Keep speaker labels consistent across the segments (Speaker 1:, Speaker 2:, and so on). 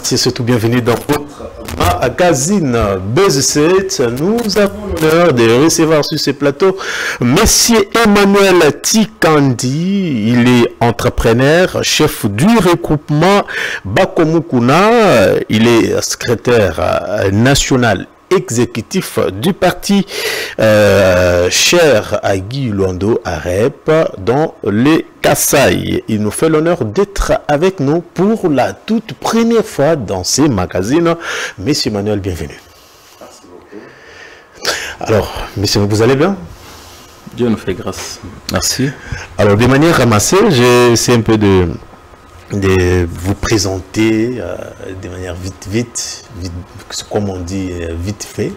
Speaker 1: C'est surtout bienvenue dans votre magazine BZ7. Nous avons l'honneur de recevoir sur ce plateau Monsieur Emmanuel Tikandi. Il est entrepreneur, chef du regroupement Bakomukuna. Il est secrétaire national exécutif du parti cher à Guy Luando Arep dans les Kasaï. Il nous fait l'honneur d'être avec nous pour la toute première fois dans ces magazines. Monsieur Emmanuel, bienvenue.
Speaker 2: Merci beaucoup.
Speaker 1: Alors, monsieur, vous allez bien?
Speaker 2: Dieu nous fait grâce. Merci.
Speaker 1: Alors, de manière ramassée, j'essaie un peu de vous présenter de manière vite, comme on dit, vite fait.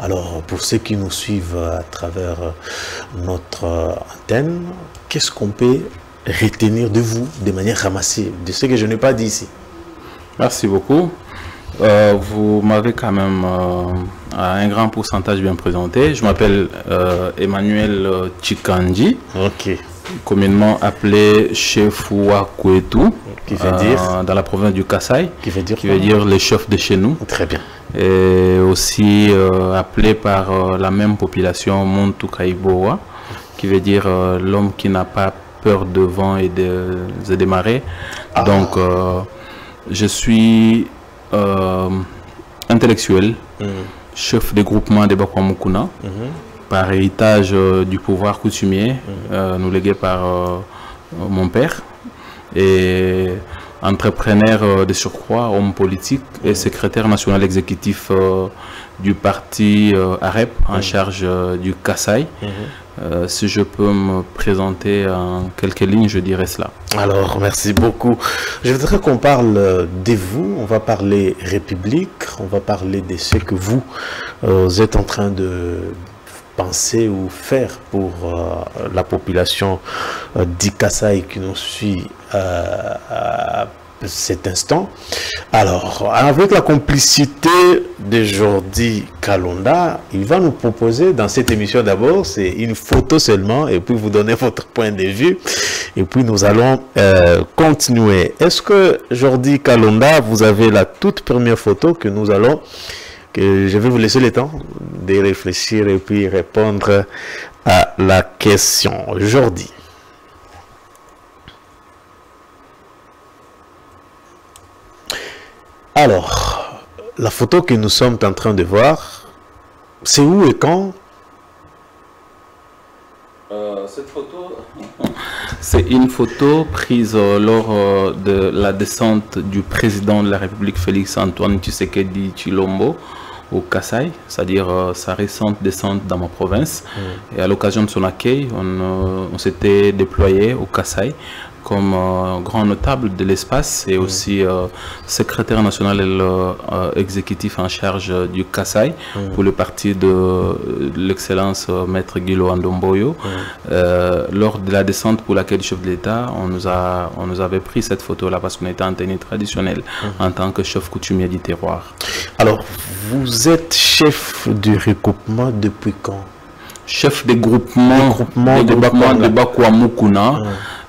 Speaker 1: Alors, pour ceux qui nous suivent à travers notre antenne, qu'est-ce qu'on peut retenir de vous de manière ramassée, de ce que je n'ai pas dit ici?
Speaker 2: Merci beaucoup. Vous m'avez quand même un grand pourcentage bien présenté. Je m'appelle Emmanuel Tikandi.
Speaker 1: Ok.
Speaker 2: Communément appelé chef Ouakouetu,
Speaker 1: qui veut dire
Speaker 2: dans la province du Kasaï,
Speaker 1: qui veut dire
Speaker 2: les chefs de chez nous.
Speaker 1: Très bien.
Speaker 2: Et aussi appelé par la même population Muntu Kaiboa, qui veut dire l'homme qui n'a pas peur de vent et des marées. Donc je suis intellectuel, chef de groupement de Bakwamukuna, par héritage du pouvoir coutumier, nous légué par mon père, et entrepreneur de surcroît, homme politique et secrétaire national exécutif du parti AREP en charge du Kasaï. Si je peux me présenter en quelques lignes, je dirais cela.
Speaker 1: Alors, merci beaucoup. Je voudrais qu'on parle de vous, on va parler République, on va parler de ce que vous êtes en train de penser ou faire pour la population du Kasaï qui nous suit à cet instant. Alors, avec la complicité de Jordi Kalonda, il va nous proposer dans cette émission d'abord, c'est une photo seulement, et puis vous donner votre point de vue, et puis nous allons continuer. Est-ce que Jordi Kalonda, vous avez la toute première photo que nous allons... que je vais vous laisser le temps de réfléchir et puis répondre à la question. Jordi. Alors, la photo que nous sommes en train de voir, c'est où et quand?
Speaker 2: Cette photo, c'est une photo prise lors de la descente du président de la République Félix Antoine Tshisekedi Tshilombo au Kasaï, c'est-à-dire sa récente descente dans ma province. Et à l'occasion de son accueil, on s'était déployé au Kasaï comme grand notable de l'espace et aussi secrétaire national exécutif en charge du Kasaï pour le parti de l'excellence maître Guy Luando Mboyo. Lors de la descente pour laquelle le chef de l'État, on nous avait pris cette photo-là parce qu'on était en tenue traditionnelle en tant que chef coutumier du terroir.
Speaker 1: Alors, vous êtes chef du regroupement depuis quand?
Speaker 2: Chef des groupements de Bakwamukuna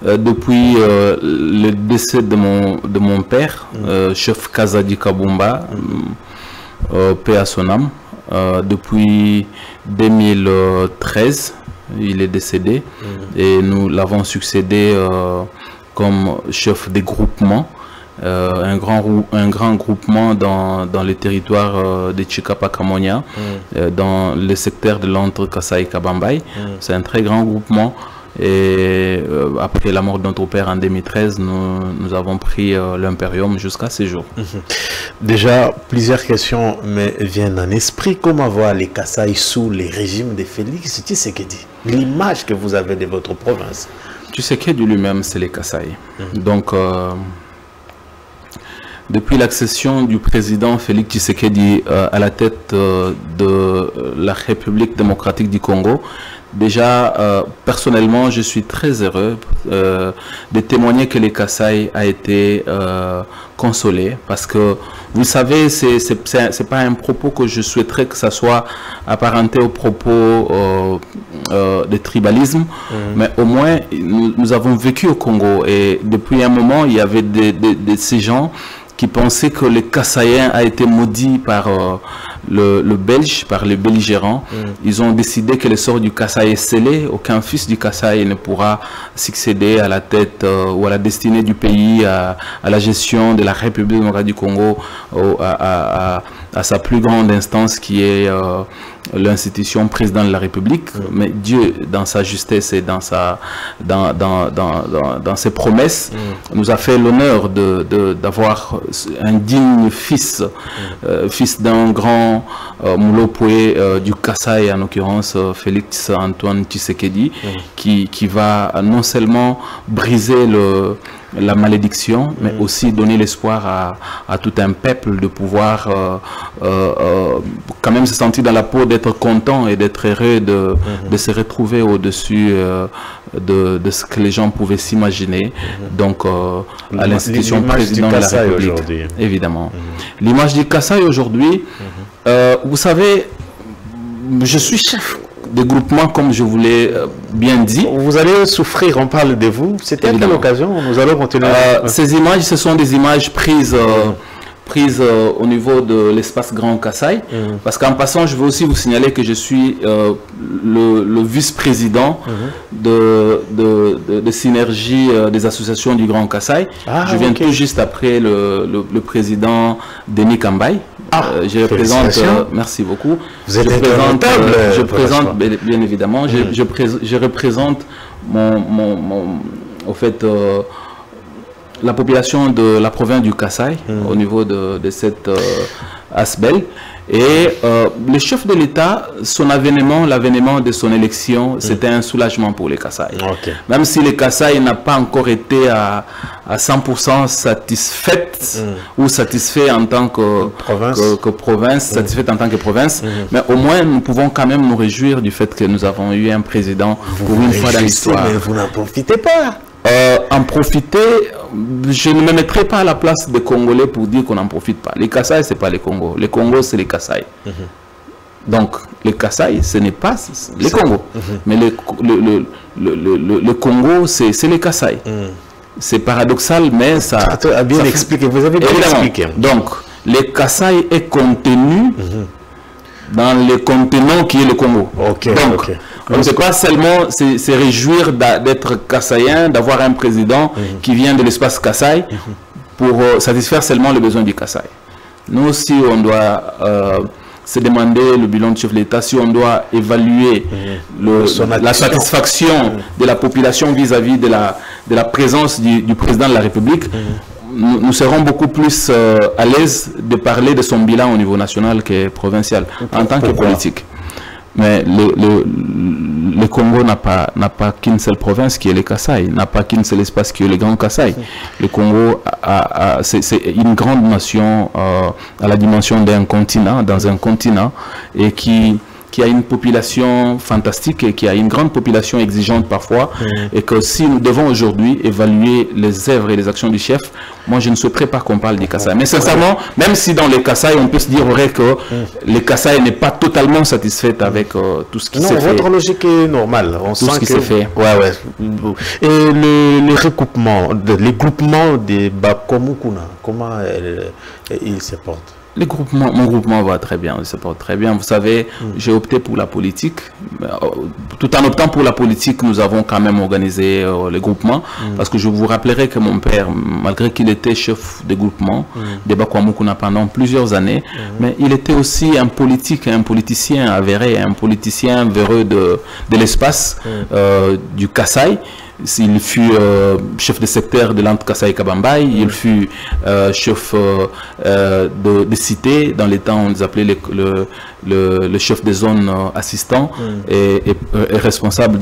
Speaker 2: depuis le décès de mon père, chef Kazadi Kabumba, paix à son âme. Depuis 2013, il est décédé et nous l'avons succédé comme chef des groupements. Un grand groupement dans le territoire de Chikapa-Kamonia, dans le secteur de l'entre Kasaï Kabambay. C'est un très grand groupement. Et après la mort de notre père en 2013, nous avons pris l'impérium jusqu'à ces jours.
Speaker 1: Déjà, plusieurs questions me viennent en esprit. Comment voir les Kasaï sous les régimes de Félix Tshisekedi? L'image que vous avez de votre province.
Speaker 2: Tshisekedi lui-même, c'est les Kasaï. Donc, depuis l'accession du président Félix Tshisekedi à la tête de la République démocratique du Congo, Déjà, personnellement, je suis très heureux de témoigner que les Kasaï a été consolé, parce que, vous savez, c'est pas un propos que je souhaiterais que ça soit apparenté aux propos de tribalisme, mais au moins, nous avons vécu au Congo, et depuis un moment, il y avait ces gens qui pensaient que le Kasaïen a été maudit par le Belge, par les belligérants. Ils ont décidé que le sort du Kasaï est scellé. Aucun fils du Kasaï ne pourra succéder à la tête ou à la destinée du pays, à la gestion de la République démocratique du Congo, à sa plus grande instance qui est l'institution président de la République. Mais Dieu, dans sa justesse et dans ses promesses, nous a fait l'honneur d'avoir un digne fils, fils d'un grand Moulopoué du Kasaï, en l'occurrence Félix Antoine Tshisekedi, qui va non seulement briser la malédiction, mais aussi donner l'espoir à tout un peuple de pouvoir quand même se sentir dans la peau, d'être content et d'être heureux de se retrouver au-dessus de ce que les gens pouvaient s'imaginer. Donc, à l'institution président de la République, évidemment. L'image du Kasaï aujourd'hui, vous savez, je suis chef des groupements, comme je vous l'ai bien dit.
Speaker 1: Vous allez souffrir, on parle de vous. C'était à quelle occasion? Nous allons continuer.
Speaker 2: Ces images, ce sont des images prises au niveau de l'espace Grand Kasaï. Parce qu'en passant, je veux aussi vous signaler que je suis le vice-président de synergie des associations du Grand Kasaï. Je viens tout juste après le président Denis Kambaï. Je représente, merci beaucoup.
Speaker 1: Vous êtes
Speaker 2: je présente, bien évidemment, je représente au fait, la population de la province du Kasaï au niveau de cette ASBEL. Et le chef de l'État, son avènement, l'avènement de son élection, c'était un soulagement pour les Kasaï. Même si les Kasaï n'a pas encore été à 100% satisfaite ou satisfait en tant que province, satisfaite en tant que province, mais au moins nous pouvons quand même nous réjouir du fait que nous avons eu un président pour une fois dans l'histoire.
Speaker 1: Mais vous n'en profitez pas.
Speaker 2: En profiter, je ne me mettrai pas à la place des Congolais pour dire qu'on n'en profite pas. Les Kasaï, ce n'est pas les Congos. Les Congos, c'est les Kasaï. Donc, les Kasaï, ce n'est pas les Congos. Mais le Congo, c'est les Kasaï. C'est paradoxal, mais ça...
Speaker 1: a bien expliqué, vous avez bien expliqué.
Speaker 2: Donc, les Kasaï est contenu dans le continent qui est le Congo. Donc, on ne peut pas seulement se réjouir d'être Kasaïen, d'avoir un président qui vient de l'espace Kasaï pour satisfaire seulement les besoins du Kasaï. Nous aussi, on doit se demander le bilan du chef de l'État, si on doit évaluer la satisfaction de la population vis-à-vis de la présence du président de la République. Nous serons beaucoup plus à l'aise de parler de son bilan au niveau national que provincial, en tant que politique. Mais le Congo n'a pas qu'une seule province qui est le Kasaï, n'a pas qu'un seul espace qui est le Grand Kasaï. Le Congo, c'est une grande nation à la dimension d'un continent, dans un continent, et qui a une population fantastique et qui a une grande population exigeante parfois, et que si nous devons aujourd'hui évaluer les œuvres et les actions du chef, moi je ne souhaiterais pas qu'on parle des Kasaï. Mais sincèrement, même si dans les Kasaï, on peut se dire vrai que les Kasaï n'est pas totalement satisfaite avec tout ce qui s'est fait.
Speaker 1: Votre logique est normale. On
Speaker 2: tout ce qui s'est fait.
Speaker 1: Et les recoupements, les groupements des Bakomukuna, comment ils se portent?
Speaker 2: Mon groupement va très bien, il se porte très bien. Vous savez, j'ai opté pour la politique. Tout en optant pour la politique, nous avons quand même organisé les groupements. Parce que je vous rappellerai que mon père, malgré qu'il était chef de groupement des Bakwamukuna pendant plusieurs années, mais il était aussi un politique, un politicien avéré, un politicien véreux de l'espace du Kasaï. Il fut chef de secteur de l'Antre Kasaï Kabambaï, il fut chef de cité, dans les temps on les appelait le chef des zones assistants et responsable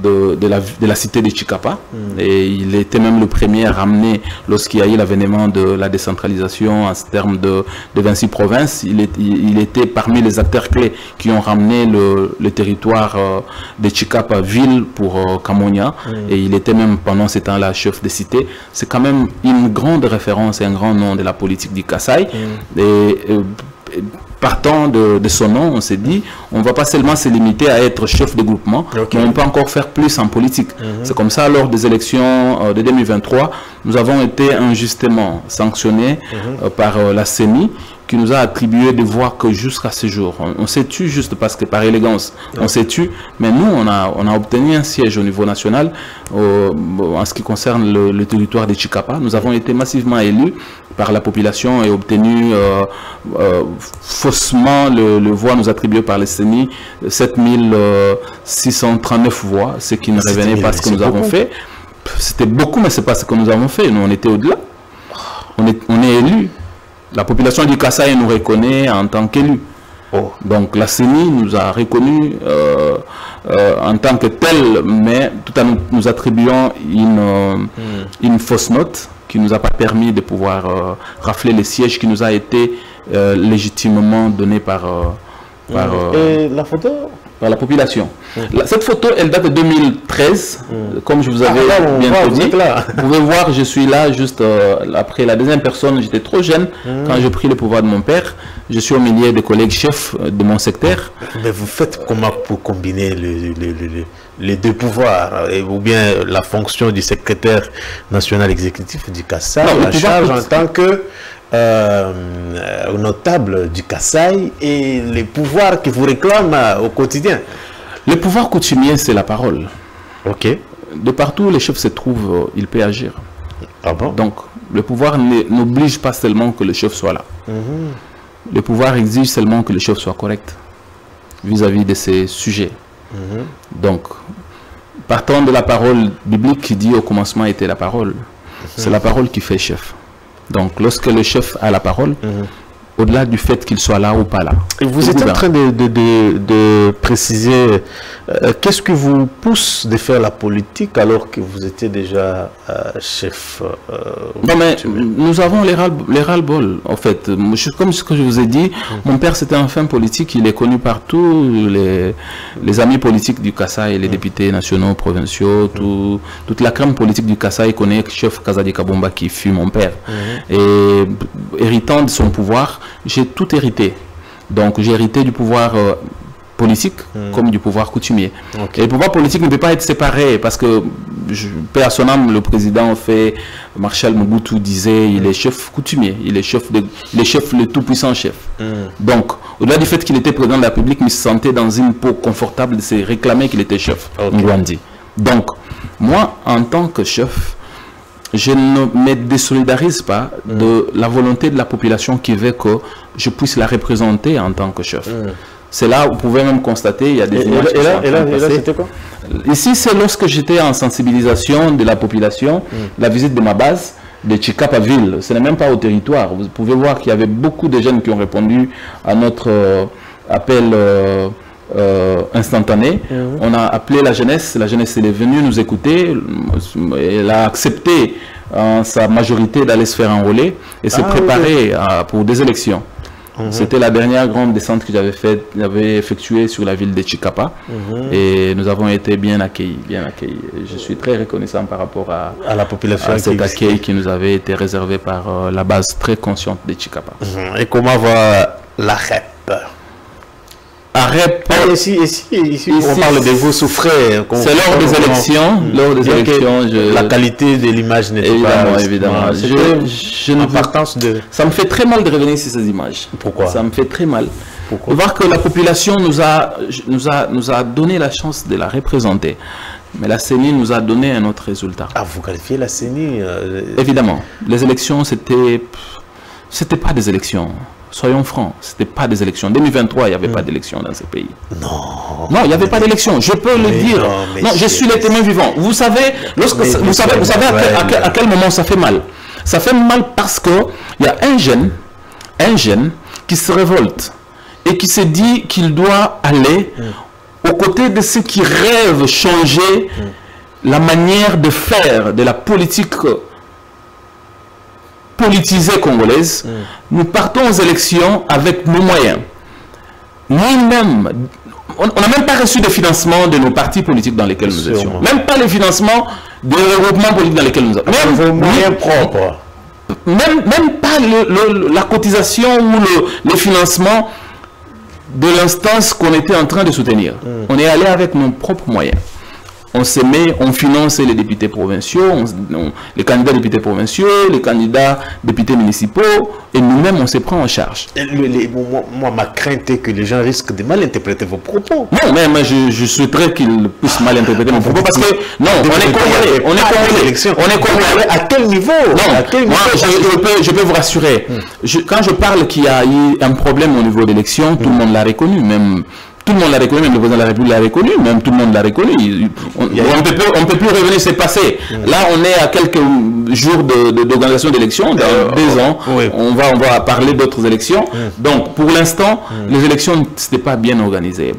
Speaker 2: de la cité de Chikapa. Et il était même le premier à ramener, lorsqu'il y a eu l'avènement de la décentralisation en termes de 26 provinces, il était parmi les acteurs clés qui ont ramené le territoire de Chikapa ville pour Kamonia. Et il était même pendant ce temps-là chef de cité. C'est quand même une grande référence et un grand nom de la politique du Kasaï. Partant de son nom, on s'est dit, on ne va pas seulement se limiter à être chef de groupement, mais on peut encore faire plus en politique. C'est comme ça, lors des élections de 2023, nous avons été injustement sanctionnés par la CENI, qui nous a attribué des voix que jusqu'à ce jour. On s'est tué juste parce que par élégance, on s'est tué, mais nous, on a obtenu un siège au niveau national en ce qui concerne le territoire de Chikapa. Nous avons été massivement élus par la population et obtenu faussement le voix nous attribué par les CENI, 7639 voix, ce qui ne revenait pas à ce que nous avons fait. C'était beaucoup, mais ce n'est pas ce que nous avons fait. Nous, on était au-delà. On est élus. La population du Kasaï nous reconnaît en tant qu'élus. Donc la CENI nous a reconnus en tant que tel, mais tout en nous attribuant une fausse note qui ne nous a pas permis de pouvoir rafler les sièges qui nous a été légitimement donné par
Speaker 1: et la photo
Speaker 2: par la population. Cette photo, elle date de 2013, comme je vous avais bien dit. Vous pouvez voir, je suis là juste après la deuxième personne. J'étais trop jeune quand j'ai pris le pouvoir de mon père. Je suis au milieu des collègues chefs de mon secteur.
Speaker 1: Mais vous faites comment pour combiner les deux pouvoirs, ou bien la fonction du secrétaire national exécutif du Kasaï, la charge en tant que notable du Kasaï et les pouvoirs qui vous réclament au quotidien?
Speaker 2: Le pouvoir coutumier, c'est la parole.
Speaker 1: Ok.
Speaker 2: De partout où les chefs se trouvent, il peut agir.
Speaker 1: Ah bon?
Speaker 2: Donc, le pouvoir n'oblige pas seulement que le chef soit là. Le pouvoir exige seulement que le chef soit correct vis-à-vis de ses sujets. Donc, partant de la parole biblique qui dit au commencement était la parole, c'est la parole qui fait chef. Donc, lorsque le chef a la parole, au-delà du fait qu'il soit là ou pas là.
Speaker 1: Et vous êtes en train de préciser, qu'est-ce qui vous pousse de faire la politique alors que vous étiez déjà chef?
Speaker 2: Non, mais nous avons les ras-le-bol, en fait. Comme ce que je vous ai dit, mon père c'était un fin politique, il est connu par tous les amis politiques du Kasaï, les députés nationaux, provinciaux, toute la crème politique du Kasaï connaît le chef Kazadi Kabomba qui fut mon père. Et héritant de son pouvoir, j'ai tout hérité. Donc j'ai hérité du pouvoir politique comme du pouvoir coutumier. Et le pouvoir politique ne peut pas être séparé parce que, paix à son âme, le président Marshal Mobutu disait, il est chef coutumier, il est chef, le tout-puissant chef. Donc, au-delà du fait qu'il était président de la République, il se sentait dans une peau confortable de se réclamer qu'il était chef. Donc, moi, en tant que chef, je ne me désolidarise pas de la volonté de la population qui veut que je puisse la représenter en tant que chef. C'est là où vous pouvez même constater, il y a des images. Et là c'était quoi? Ici, c'est lorsque j'étais en sensibilisation de la population, la visite de ma base de Chikapa ville. Ce n'est même pas au territoire. Vous pouvez voir qu'il y avait beaucoup de jeunes qui ont répondu à notre appel instantané. On a appelé la jeunesse est venue nous écouter, elle a accepté en sa majorité d'aller se faire enrôler et se préparer pour des élections. C'était la dernière grande descente que j'avais effectuée sur la ville de Chikapa et nous avons été bien accueillis. Je suis très reconnaissant par rapport à la population, à cet accueil qui nous avait été réservé par la base très consciente de Chikapa.
Speaker 1: Et comment va la REP? Ici, on parle de vous souffrez.
Speaker 2: C'est lors des élections.
Speaker 1: La qualité de l'image n'est pas...
Speaker 2: Évidemment. Ça me fait très mal de revenir sur ces images.
Speaker 1: Pourquoi?
Speaker 2: Ça me fait très mal. De voir que la population nous a donné la chance de la représenter. Mais la CENI nous a donné un autre résultat.
Speaker 1: Ah, vous qualifiez la CENI
Speaker 2: Évidemment. Les élections, c'était pas des élections. Soyons francs, ce n'était pas des élections. En 2023, il n'y avait pas d'élections dans ce pays.
Speaker 1: Non,
Speaker 2: il n'y avait pas d'élections. Je peux le dire. Non, je suis le témoin vivant. Vous savez, vous savez à quel moment ça fait mal. Ça fait mal parce qu'il y a un jeune qui se révolte et qui se dit qu'il doit aller aux côtés de ceux qui rêvent changer la manière de faire de la politique politisée congolaise, nous partons aux élections avec nos moyens. Nous-mêmes, on n'a même pas reçu de financement de nos partis politiques dans lesquels nous étions. Même pas le financement des regroupements politiques dans lesquels nous étions.
Speaker 1: Même vos moyens propres.
Speaker 2: Même pas la cotisation ou le financement de l'instance qu'on était en train de soutenir. On est allé avec nos propres moyens. On se met, on finance les députés provinciaux, les candidats députés provinciaux, les candidats députés municipaux, et nous-mêmes, on se prend en charge.
Speaker 1: Moi, ma crainte est que les gens risquent de mal interpréter vos propos.
Speaker 2: Non, mais je souhaiterais qu'ils puissent mal interpréter mon propos, parce que, non, on est congolais, on est congolais.
Speaker 1: À quel niveau?
Speaker 2: Non, moi, je peux vous rassurer. Quand je parle qu'il y a eu un problème au niveau d'élection, tout le monde l'a reconnu, même... Tout le monde l'a reconnu, même le président de la République l'a reconnu, même tout le monde l'a reconnu. On ne peut plus revenir, c'est passé. Là, on est à quelques jours d'organisation d'élections, dans 2 ans, on va parler d'autres élections. Donc, pour l'instant, les élections, ce n'était pas bien organisé.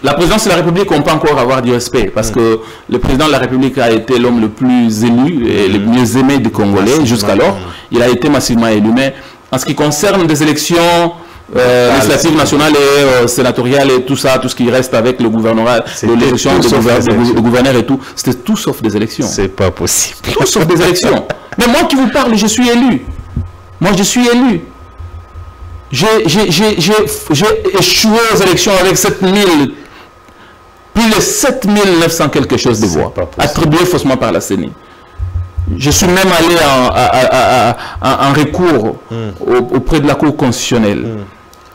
Speaker 2: La présidence de la République, on peut encore avoir du respect, parce que le président de la République a été l'homme le plus élu et le mieux aimé du Congolais jusqu'alors. Il a été massivement élu. Mais en ce qui concerne des élections... législative nationale et sénatoriale et tout ça, tout ce qui reste avec le gouvernorat, l'élection de gouverneur et tout, c'était tout sauf des élections.
Speaker 1: C'est pas possible.
Speaker 2: Tout sauf des élections. Mais moi qui vous parle, je suis élu. Moi je suis élu. J'ai échoué aux élections avec plus de 7900 quelque chose de voix, attribuées faussement par la CENI. Je suis même allé en recours auprès de la Cour constitutionnelle,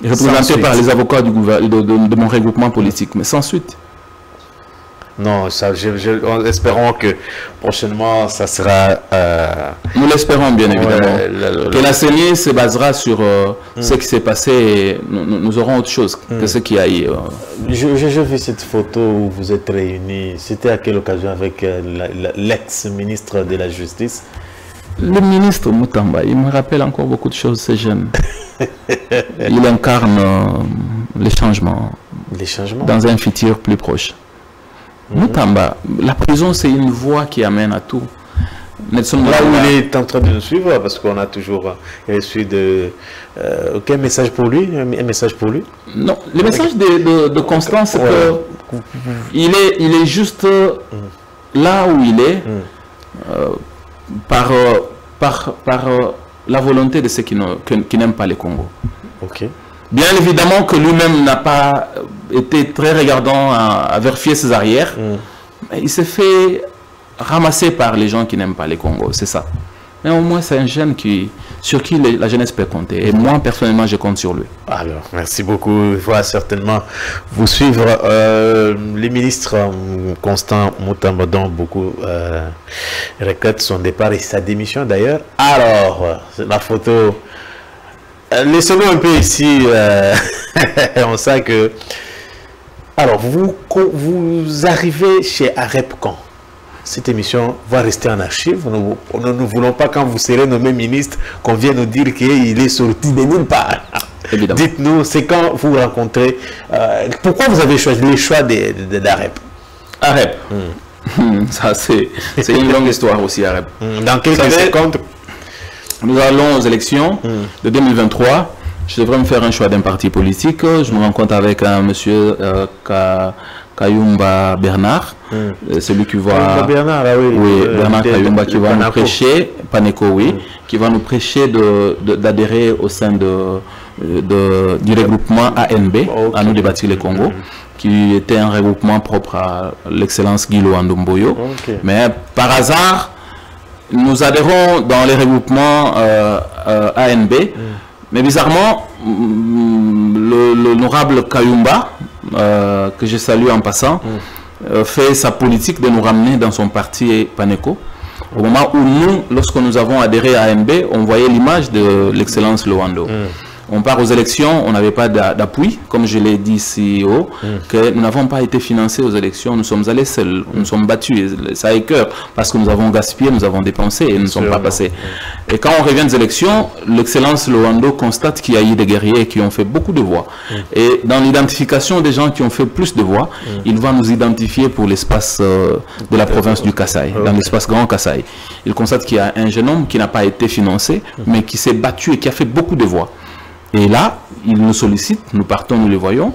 Speaker 2: représenté par les avocats de mon regroupement politique, mais sans suite.
Speaker 1: Non, espérons que prochainement, ça sera...
Speaker 2: Nous l'espérons bien évidemment. Que la CENI se basera sur ce qui s'est passé et nous aurons autre chose que ce qui a eu.
Speaker 1: J'ai vu cette photo où vous êtes réunis. C'était à quelle occasion avec l'ex-ministre de la Justice?
Speaker 2: Le ministre Moutamba, il me rappelle encore beaucoup de choses, c'est jeune. Il incarne les changements.
Speaker 1: Les changements
Speaker 2: dans un futur plus proche. Moutamba, la prison c'est une voie qui amène à tout.
Speaker 1: Nelson là où il est en train de nous suivre, parce qu'on a toujours reçu aucun message pour lui, un message pour lui.
Speaker 2: Non, le message de Constance, c'est que il est juste là où il est, par la volonté de ceux qui n'aiment pas le Congo.
Speaker 1: Ok.
Speaker 2: Bien évidemment que lui-même n'a pas été très regardant à vérifier ses arrières. Mais il s'est fait ramasser par les gens qui n'aiment pas les Congo, c'est ça. Mais au moins, c'est un jeune sur qui la jeunesse peut compter. Et moi, personnellement, je compte sur lui.
Speaker 1: Alors, merci beaucoup. Il va certainement vous suivre. Les ministres, Constant Moutamba, dont beaucoup regrettent son départ et sa démission d'ailleurs. Alors, la photo... Laissez-nous un peu ici, on sait que... Alors, vous arrivez chez AREP quand? Cette émission va rester en archive. Nous ne voulons pas, quand vous serez nommé ministre, qu'on vienne nous dire qu'il est sorti de nulle part. Dites-nous, c'est quand vous rencontrez... pourquoi vous avez choisi le choix d'AREP?
Speaker 2: AREP, ça c'est une longue histoire aussi, AREP.
Speaker 1: Dans quelques secondes,
Speaker 2: nous allons aux élections de 2023. Je devrais me faire un choix d'un parti politique. Je me rencontre avec un monsieur Kayumba Bernard, celui qui va...
Speaker 1: Bernard,
Speaker 2: Bernard Kayumba, qui va nous prêcher, Paneko, qui va nous prêcher d'adhérer au sein du regroupement ANB, à nous débattre le Congo, qui était un regroupement propre à l'excellence Guilo Andomboyo. Mais par hasard, nous adhérons dans les regroupements ANB, mais bizarrement, l'honorable Kayumba, que je salue en passant, fait sa politique de nous ramener dans son parti Paneko. Au moment où nous, lorsque nous avons adhéré à ANB, on voyait l'image de l'excellence Loando. on part aux élections, on n'avait pas d'appui, comme je l'ai dit ici haut, que nous n'avons pas été financés aux élections, nous sommes allés seuls, nous sommes battus, ça écœure, parce que nous avons gaspillé, nous avons dépensé et nous ne sommes pas passés. Et quand on revient des élections, l'excellence Loando constate qu'il y a eu des guerriers qui ont fait beaucoup de voix. Et dans l'identification des gens qui ont fait plus de voix, il va nous identifier pour l'espace de la province du Kasaï, dans l'espace Grand Kasaï. Il constate qu'il y a un jeune homme qui n'a pas été financé, mais qui s'est battu et qui a fait beaucoup de voix. Et là, il nous sollicite, nous partons, nous les voyons,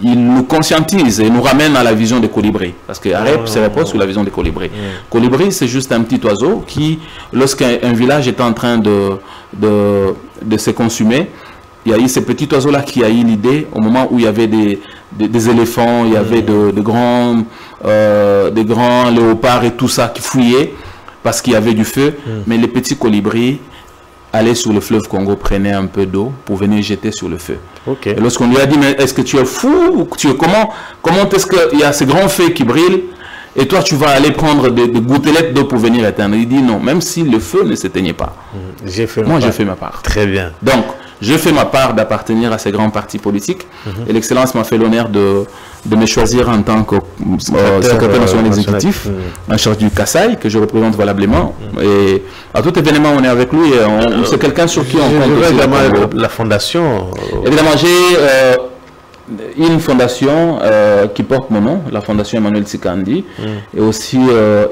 Speaker 2: il nous conscientise et nous ramène à la vision des colibris. Parce que Arep se repose sur la vision des colibris. Colibri, c'est juste un petit oiseau qui, lorsqu'un village est en train de se consumer, il y a eu ces petits oiseaux-là qui a eu l'idée, au moment où il y avait des éléphants, il y avait des grands léopards et tout ça qui fuyaient parce qu'il y avait du feu, mais les petits colibris aller sur le fleuve Congo, prenait un peu d'eau pour venir jeter sur le feu. Et lorsqu'on lui a dit, mais est-ce que tu es fou ou comment est-ce qu'il y a ces grands feux qui brillent et toi tu vas aller prendre des gouttelettes d'eau pour venir éteindre? Il dit non, même si le feu ne s'éteignait pas. J'ai fait ma part. Très bien. Donc, je fais ma part d'appartenir à ces grands partis politiques et l'Excellence m'a fait l'honneur de me choisir en tant que secrétaire national exécutif en charge du Kasaï, que je représente valablement. Et à tout événement, on est avec lui et c'est quelqu'un sur qui on compte.
Speaker 1: Évidemment, la fondation.
Speaker 2: Évidemment, j'ai une fondation qui porte mon nom, la fondation Emmanuel Tsikandi, et aussi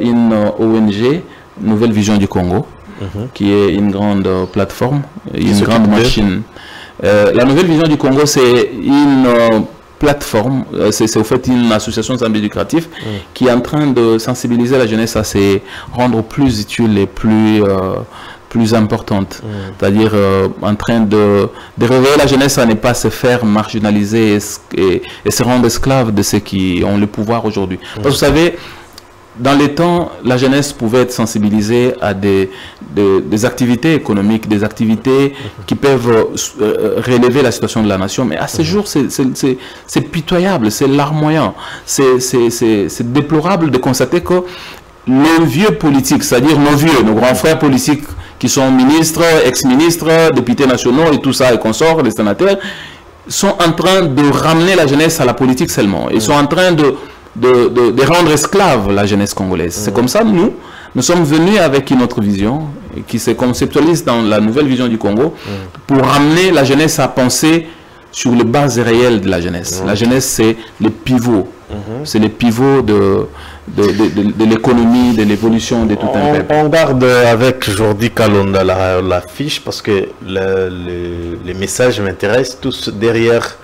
Speaker 2: une ONG, Nouvelle Vision du Congo, qui est une grande plateforme, une grande machine. La Nouvelle Vision du Congo, c'est une plateforme, c'est au fait une association sans but lucratif qui est en train de sensibiliser la jeunesse à se rendre plus utile et plus importante. C'est-à-dire en train de réveiller la jeunesse à ne pas se faire marginaliser et se rendre esclave de ceux qui ont le pouvoir aujourd'hui. Parce que vous savez, dans les temps, la jeunesse pouvait être sensibilisée à des activités économiques, des activités qui peuvent relever la situation de la nation. Mais à ce jour, c'est pitoyable, c'est larmoyant. C'est déplorable de constater que nos vieux politiques, c'est-à-dire nos grands frères politiques qui sont ministres, ex-ministres, députés nationaux et tout ça, et consorts, les sénateurs, sont en train de ramener la jeunesse à la politique seulement. Ils sont en train de rendre esclave la jeunesse congolaise. C'est comme ça, nous sommes venus avec une autre vision qui se conceptualise dans la Nouvelle Vision du Congo pour ramener la jeunesse à penser sur les bases réelles de la jeunesse. La jeunesse, c'est le pivot. C'est le pivot de l'économie, de l'évolution de tout un peuple.
Speaker 1: On garde avec Jordi Kalonda la fiche parce que les messages m'intéressent tous derrière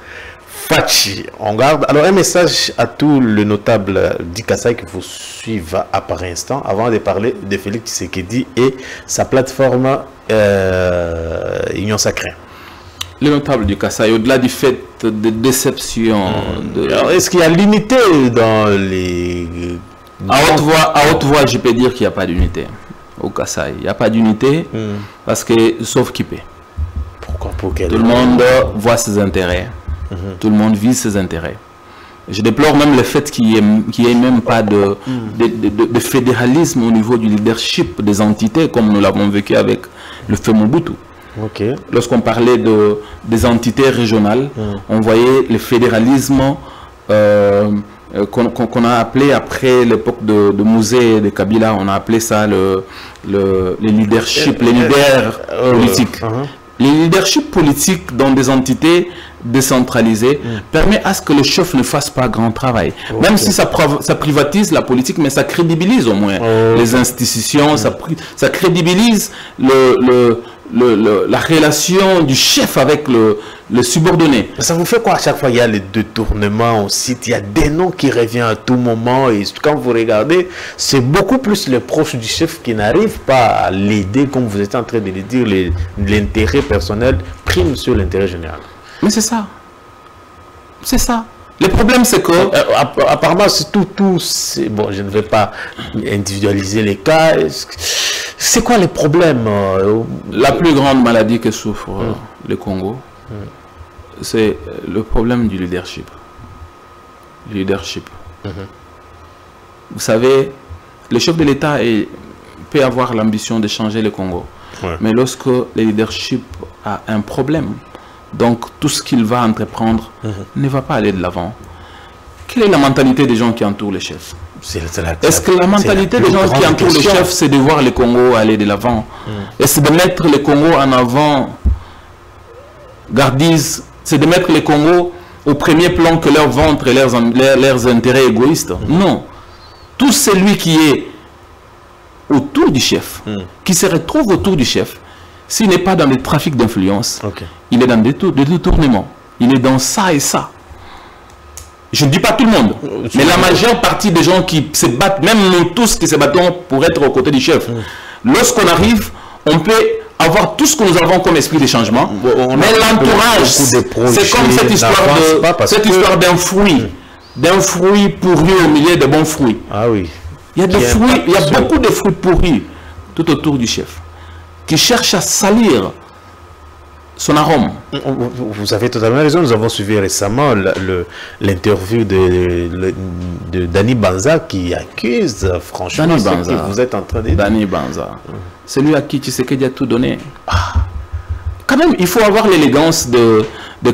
Speaker 1: Fachi. On garde alors un message à tous les notables du Kasaï qui vous suivent à par instant avant de parler de Félix Tshisekedi et sa plateforme Union Sacrée.
Speaker 2: Les notables du Kasaï, au-delà du fait de déception,
Speaker 1: est-ce qu'il y a l'unité dans les...
Speaker 2: À haute voix, je peux dire qu'il n'y a pas d'unité au Kasaï. Il n'y a pas d'unité parce que, sauf qui paie.
Speaker 1: Pourquoi?
Speaker 2: Tout le monde voit ses intérêts. Tout le monde vise ses intérêts. Je déplore même le fait qu'il n'y ait même pas de fédéralisme au niveau du leadership des entités, comme nous l'avons vécu avec le feu Mobutu. Lorsqu'on parlait des entités régionales, on voyait le fédéralisme qu'on a appelé après l'époque de Mouzé et de Kabila, on a appelé ça le leadership, les leaders politiques. Les leaderships politiques dans des entités décentralisées permet à ce que le chef ne fasse pas grand travail. Même si ça privatise la politique, mais ça crédibilise au moins les institutions, ça crédibilise la relation du chef avec le subordonné.
Speaker 1: Ça vous fait quoi à chaque fois? Il y a les détournements au site, il y a des noms qui reviennent à tout moment et quand vous regardez, c'est beaucoup plus les proches du chef qui n'arrivent pas à l'aider, comme vous êtes en train de le dire, l'intérêt personnel prime sur l'intérêt général. Mais c'est ça. C'est ça. Le problème, c'est que... apparemment, c'est tout bon, je ne vais pas individualiser les cas. C'est quoi les problèmes?
Speaker 2: La plus grande maladie que souffre le Congo, c'est le problème du leadership. Vous savez, le chef de l'État peut avoir l'ambition de changer le Congo. Mais lorsque le leadership a un problème, Donc tout ce qu'il va entreprendre ne va pas aller de l'avant. Quelle est la mentalité des gens qui entourent les chefs? Est-ce que la mentalité des gens qui entourent les chefs, c'est de voir le Congo aller de l'avant? Est-ce de mettre le Congo en avant, gardise, c'est de mettre le Congo au premier plan que leur ventre et leurs intérêts égoïstes? Non. Tout celui qui est autour du chef, qui se retrouve autour du chef, s'il n'est pas dans le trafic d'influence, il est dans des détournements. Il est dans ça et ça. Je ne dis pas tout le monde, mais la majeure partie des gens qui se battent, même nous tous qui se battons pour être aux côtés du chef, lorsqu'on arrive, on peut avoir tout ce que nous avons comme esprit de changement, mais l'entourage, c'est comme cette histoire d'un fruit pourri au milieu de bons fruits.
Speaker 1: Ah oui.
Speaker 2: Il y a des fruits, il y a beaucoup de fruits pourris tout autour du chef, qui cherchent à salir son arôme.
Speaker 1: Vous avez totalement raison. Nous avons suivi récemment l'interview de Dani Banza qui accuse franchement ce que vous êtes en train de dire.
Speaker 2: Dani Banza, celui à qui Tshisekedi a tout donné. Quand même, il faut avoir l'élégance de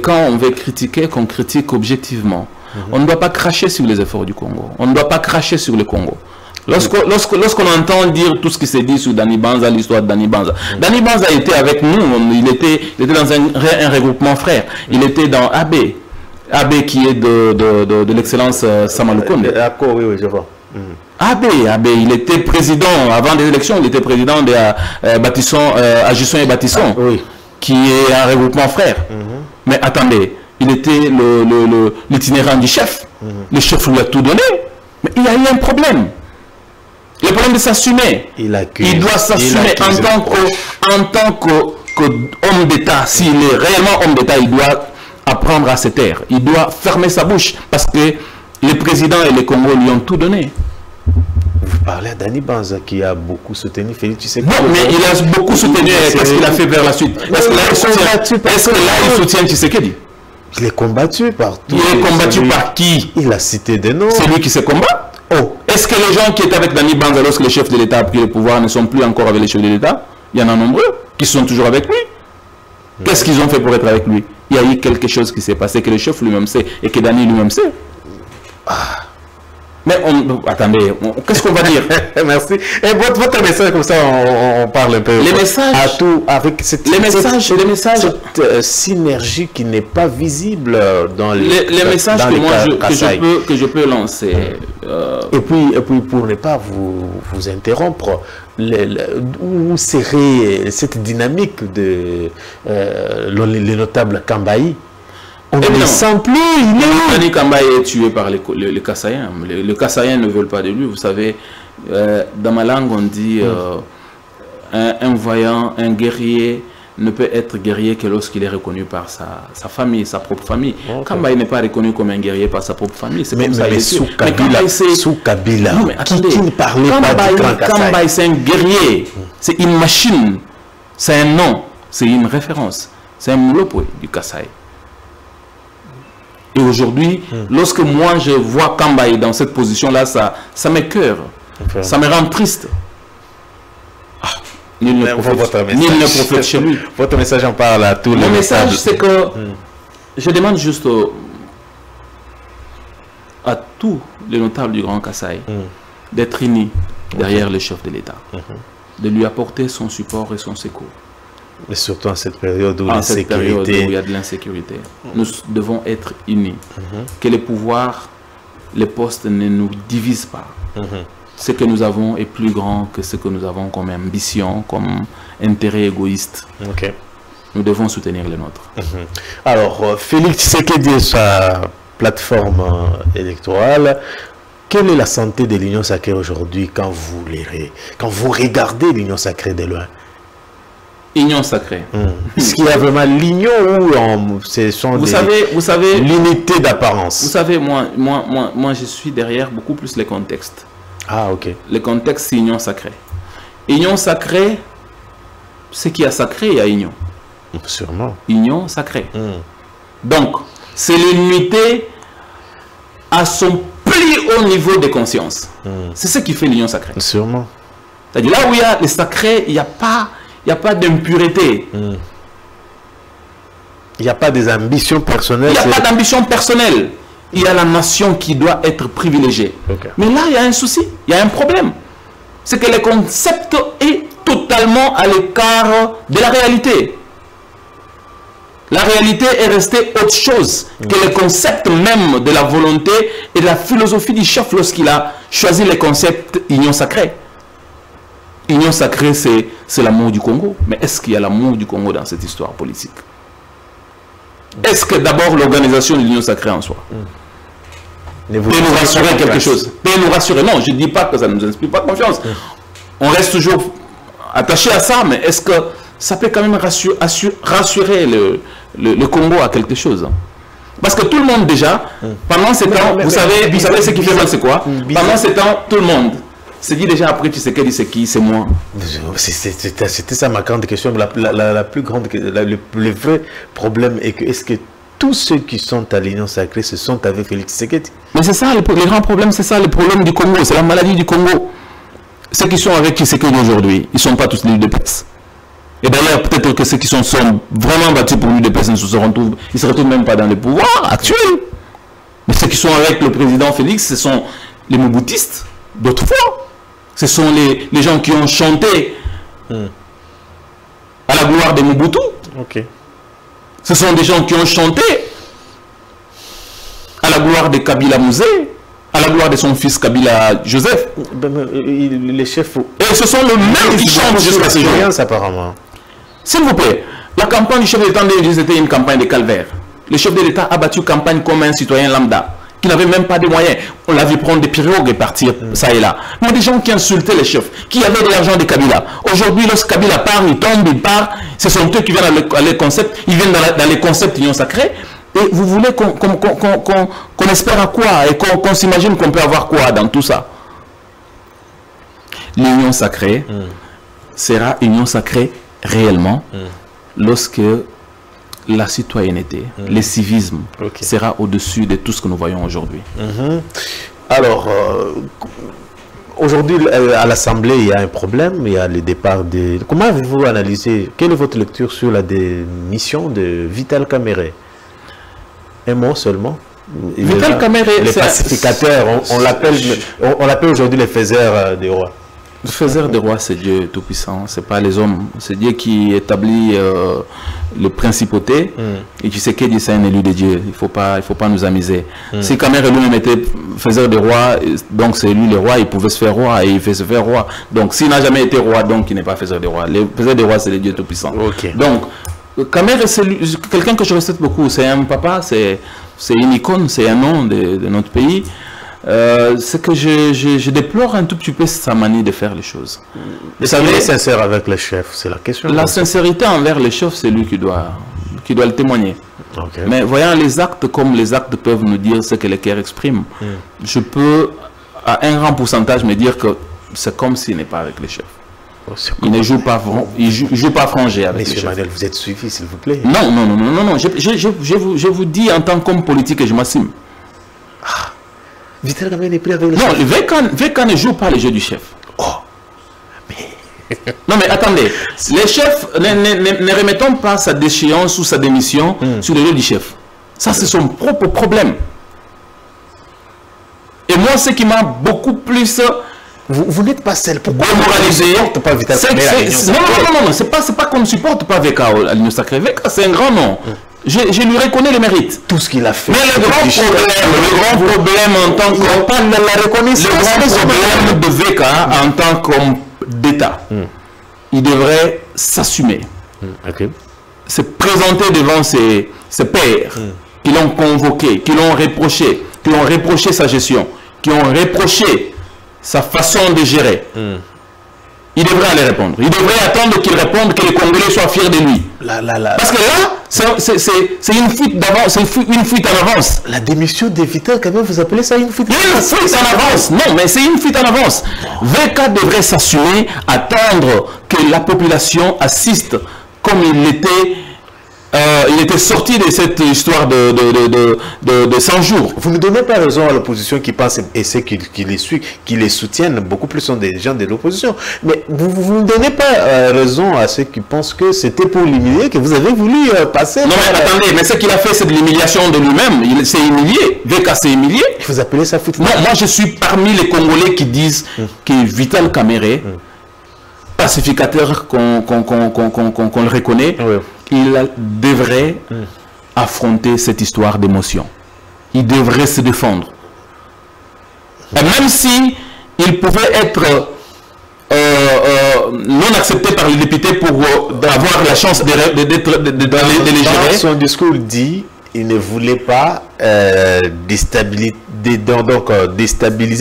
Speaker 2: quand on veut critiquer, qu'on critique objectivement. On ne doit pas cracher sur les efforts du Congo. On ne doit pas cracher sur le Congo. Lorsqu'on entend dire tout ce qui s'est dit sur Dani Banza, l'histoire de Dani Banza. Dani Banza était avec nous, il était dans un regroupement frère. Il était dans AB. AB qui est de l'excellence Samalukonde.
Speaker 1: Oui, je vois.
Speaker 2: AB, il était président, avant les élections, il était président de Agisson et Bâtisson, qui est un regroupement frère. Mais attendez, il était l'itinérant du chef. Le chef lui a tout donné. Mais il y a eu un problème. Le problème de s'assumer. Il doit s'assumer en tant qu'homme d'État. S'il est réellement homme d'État, il doit apprendre à se taire. Il doit fermer sa bouche parce que le président et les Congo lui ont tout donné.
Speaker 1: Vous parlez à Dani Banza qui a beaucoup soutenu Félix Tshisekedi.
Speaker 2: Non, mais il a beaucoup soutenu. Qu'est-ce qu'il a fait vers la suite? Est-ce que là, il soutient Tshisekedi?
Speaker 1: Il est combattu partout.
Speaker 2: Il est combattu par qui?
Speaker 1: Il a cité des noms.
Speaker 2: C'est lui qui se combat. Est-ce que les gens qui étaient avec Dani Banza lorsque le chef de l'État a pris le pouvoir ne sont plus encore avec le chef de l'État? Il y en a nombreux qui sont toujours avec lui. Qu'est-ce qu'ils ont fait pour être avec lui? Il y a eu quelque chose qui s'est passé que le chef lui-même sait et que Dani lui-même sait. Mais attendez, qu'est-ce qu'on va dire?
Speaker 1: Merci. Et votre message, comme ça, on parle un peu.
Speaker 2: Les messages,
Speaker 1: à tout, avec cette synergie qui n'est pas visible dans
Speaker 2: les messages que je peux lancer.
Speaker 1: Et puis, pour ne pas vous interrompre, où serait cette dynamique de le notable Kambaï? On ne le sent plus, il est où?
Speaker 2: Dani Kambaï est tué par les Kassaïens. Les Kassaïens ne veulent pas de lui. Vous savez, dans ma langue, on dit un voyant, un guerrier ne peut être guerrier que lorsqu'il est reconnu par sa famille, sa propre famille. Kambaï n'est pas reconnu comme un guerrier par sa propre famille. C'est comme ça.
Speaker 1: Mais sous Kabila,
Speaker 2: non, mais attendez,
Speaker 1: qui ne parlait pas du Grand Kassai?
Speaker 2: Kambaï, c'est un guerrier. C'est une machine. C'est un nom. C'est une référence. C'est un Mulopwe du Kassai. Et aujourd'hui, lorsque moi je vois Kambaï dans cette position-là, ça m'écoeure, ça me rend triste. Nul ne profite chez lui.
Speaker 1: Votre message en parle à tous les
Speaker 2: Mon message, c'est que je demande juste à tous les notables du Grand Kassai d'être unis derrière le chef de l'État, de lui apporter son support et son secours.
Speaker 1: Mais surtout en cette période où
Speaker 2: il y a de l'insécurité. Nous devons être unis. Que les pouvoirs, les postes ne nous divisent pas. Ce que nous avons est plus grand que ce que nous avons comme ambition, comme intérêt égoïste. Nous devons soutenir les nôtres.
Speaker 1: Alors, Félix Tshisekedi et sa plateforme électorale, quelle est la santé de l'Union sacrée aujourd'hui quand vous regardez l'Union sacrée de loin?
Speaker 2: Union sacrée.
Speaker 1: Est-ce qu'il y a vraiment l'union ou ce sont l'unité d'apparence? Vous
Speaker 2: savez, moi, je suis derrière beaucoup plus les contextes.
Speaker 1: Ah, ok.
Speaker 2: Le contexte, c'est union sacrée. Union sacrée, ce qui a sacré, il y a union.
Speaker 1: Sûrement.
Speaker 2: Union sacrée. Donc, c'est l'unité à son plus haut niveau de conscience. C'est ce qui fait l'union sacrée.
Speaker 1: Sûrement.
Speaker 2: C'est-à-dire là où il y a le sacré, il n'y a pas d'impureté.
Speaker 1: Il n'y a pas des ambitions personnelles.
Speaker 2: Il n'y a pas d'ambition personnelle. Il y a la nation qui doit être privilégiée.
Speaker 1: Okay.
Speaker 2: Mais là, il y a un souci, il y a un problème. C'est que le concept est totalement à l'écart de la réalité. La réalité est restée autre chose que le concept même de la volonté et de la philosophie du chef lorsqu'il a choisi le concept union sacrée. Union sacrée, c'est l'amour du Congo. Mais est-ce qu'il y a l'amour du Congo dans cette histoire politique? Est-ce que d'abord l'organisation de l'union sacrée en soi peut nous rassurer quelque chose? Peut nous rassurer? Non, je ne dis pas que ça ne nous inspire pas confiance. On reste toujours attaché à ça, mais est-ce que ça peut quand même rassurer le Congo à quelque chose? Parce que tout le monde déjà, pendant ces temps, vous savez ce qui fait mal, c'est quoi? Pendant ces temps, tout le monde se dit déjà après, tu sais c'est qui, c'est moi.
Speaker 1: C'était ça ma grande question. La plus grande, le vrai problème est que est-ce que tous ceux qui sont à l'Union sacrée se sont avec Félix Tshisekedi?
Speaker 2: Mais c'est ça, le grand problème, c'est ça, le problème du Congo, c'est la maladie du Congo. Ceux qui sont avec Tshisekedi aujourd'hui, ils ne sont pas tous les UDPS. Et d'ailleurs, peut-être que ceux qui sont vraiment battus pour l'UDPS ne se retrouvent même pas dans le pouvoir actuel. Mais ceux qui sont avec le président Félix, ce sont les Mobutistes d'autrefois. Ce sont les gens qui ont chanté à la gloire de Mobutu.
Speaker 1: Okay.
Speaker 2: Ce sont des gens qui ont chanté à la gloire de Kabila Mouzé, à la gloire de son fils Kabila Joseph.
Speaker 1: Les chefs...
Speaker 2: Et ce sont les mêmes qui chantent jusqu'à ce jour.
Speaker 1: Apparemment.
Speaker 2: S'il vous plaît, la campagne du chef de l'État c'était une campagne de calvaire. Le chef de l'État a battu campagne comme un citoyen lambda, qui n'avait même pas de moyens. On l'a vu prendre des pirogues et partir ça et là. Mais des gens qui insultaient les chefs, qui avaient de l'argent de Kabila. Aujourd'hui, lorsque Kabila part, il tombe, il part. Ce sont eux qui viennent dans les concepts. Ils viennent dans les concepts d'union sacrée. Et vous voulez qu'on espère à quoi? Et qu'on s'imagine qu'on peut avoir quoi dans tout ça? L'union sacrée sera union sacrée réellement lorsque la citoyenneté, le civisme sera au-dessus de tout ce que nous voyons aujourd'hui.
Speaker 1: Alors, aujourd'hui, à l'Assemblée, il y a un problème, il y a le départ de... Comment avez-vous analysé, quelle est votre lecture sur la démission de Vital Kamerhe? Un mot seulement.
Speaker 2: Vital Kamerhe,
Speaker 1: les pacificateurs, on l'appelle aujourd'hui les faiseurs des rois.
Speaker 2: Le faiseur des rois, c'est Dieu Tout-Puissant, c'est pas les hommes. C'est Dieu qui établit le principauté. Et tu sais que Dieu c'est un élu de Dieu. Il faut pas nous amuser. Si Kamerhe lui-même était faiseur des rois, donc c'est lui le roi, il pouvait se faire roi et il fait se faire roi. Donc s'il n'a jamais été roi, donc il n'est pas faiseur des rois. Le faiseur des rois, c'est le Dieu Tout-Puissant. Donc Kamerhe, c'est quelqu'un que je respecte beaucoup. C'est un papa, c'est une icône, c'est un nom de notre pays. C'est que je déplore un tout petit peu sa manie de faire les choses.
Speaker 1: Vous savez, il est sincère avec les chefs, c'est la question.
Speaker 2: La sincérité envers les chefs, c'est lui qui doit le témoigner. Mais voyant les actes comme les actes peuvent nous dire ce que le cœur exprime, je peux à un grand pourcentage me dire que c'est comme s'il n'est pas avec les chefs. Il ne joue pas frangé avec les chefs.
Speaker 1: Monsieur Manuel, vous êtes suivi, s'il vous plaît.
Speaker 2: Non. Je vous dis en tant qu'homme politique que je m'assume.
Speaker 1: Vital Kamerhe n'est plus avec le chef.
Speaker 2: Non, Vécan ne joue pas le jeu du chef. Non mais attendez, les chefs, ne remettons pas sa déchéance ou sa démission sur le jeu du chef. Ça c'est son propre problème. Et moi ce qui m'a beaucoup plus...
Speaker 1: Vous n'êtes pas seul. Pourquoi
Speaker 2: démoralisé?
Speaker 1: Pas Vital
Speaker 2: Non, c'est pas qu'on ne supporte pas Vécan à l'Union sacrée. Vécan c'est un grand nom. Je lui reconnais le mérite.
Speaker 1: Tout ce qu'il a fait.
Speaker 2: Mais le grand problème en tant que...
Speaker 1: Pas de la reconnaissance.
Speaker 2: Le grand problème de Vécan en tant qu'homme d'État, il devrait s'assumer. Se présenter devant ses pairs qui l'ont convoqué, qui l'ont reproché sa gestion, qui ont reproché sa façon de gérer. Il devrait aller répondre. Il devrait attendre qu'il réponde, que les Congolais soient fiers de lui. Parce que là, c'est une fuite d'avance, une fuite en avance.
Speaker 1: La démission de Vital Kamerhe, vous appelez ça une fuite
Speaker 2: en avance? Une fuite en avance. Non, mais c'est une fuite en avance. Vécan devrait s'assurer, attendre que la population assiste comme il l'était il était sorti de cette histoire de 100 jours.
Speaker 1: Vous ne donnez pas raison à l'opposition qui pense et ceux qui les soutiennent, beaucoup plus sont des gens de l'opposition. Mais vous ne donnez pas raison à ceux qui pensent que c'était pour l'humilier que vous avez voulu passer.
Speaker 2: Non, mais attendez, mais ce qu'il a fait, c'est de l'humiliation de lui-même. Il s'est humilié. VK s'est humilié.
Speaker 1: Vous appelez ça foot?
Speaker 2: Non, moi je suis parmi les Congolais qui disent que Vital Kamerhe, pacificateur qu'on le reconnaît,
Speaker 1: Oui.
Speaker 2: il devrait affronter cette histoire d'émotion. Il devrait se défendre. Et même si il pouvait être non accepté par les députés pour avoir la chance de les gérer.
Speaker 1: Son discours dit il ne voulait pas déstabiliser